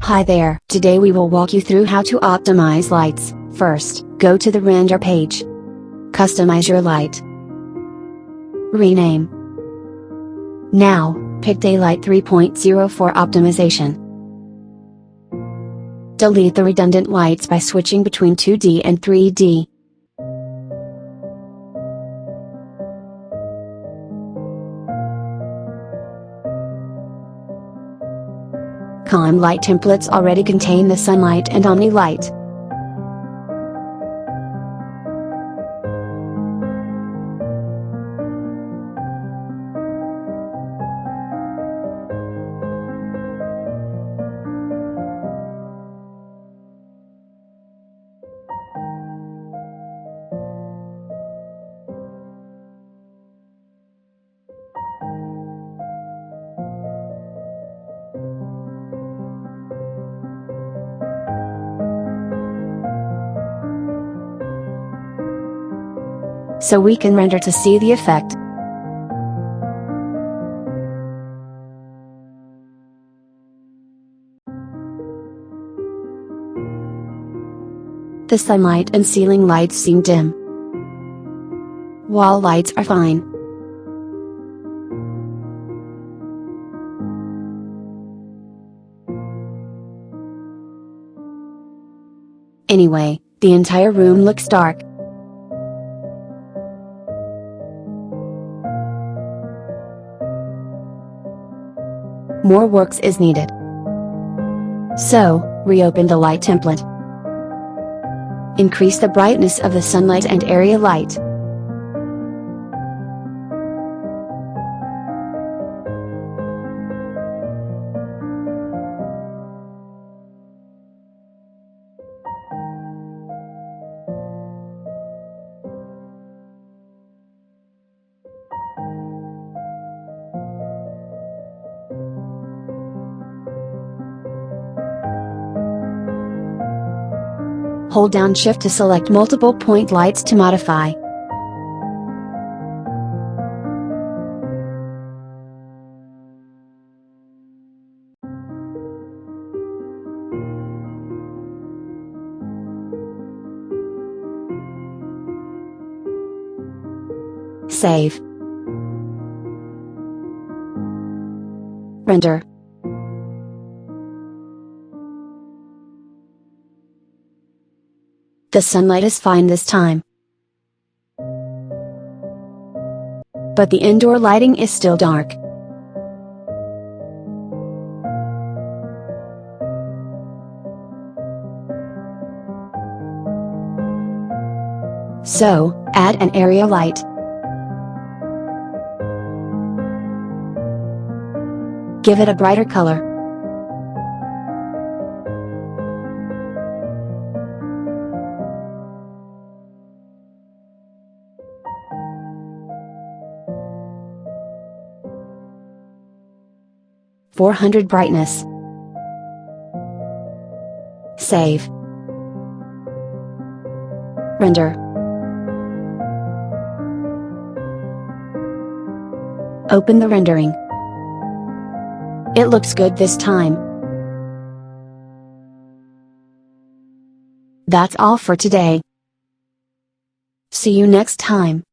Hi there, today we will walk you through how to optimize lights. First, go to the render page. Customize your light. Rename. Now, pick Daylight 3.0 for optimization. Delete the redundant lights by switching between 2D and 3D. Coohom light templates already contain the sunlight and omni light. So we can render to see the effect. The sunlight and ceiling lights seem dim. Wall lights are fine. Anyway, the entire room looks dark. More works is needed. So, reopen the light template. Increase the brightness of the sunlight and area light. Hold down Shift to select multiple point lights to modify. Save. Render. The sunlight is fine this time. But the indoor lighting is still dark. So, add an area light. Give it a brighter color. .400 brightness. Save. Render. Open the rendering. It looks good this time. That's all for today. See you next time.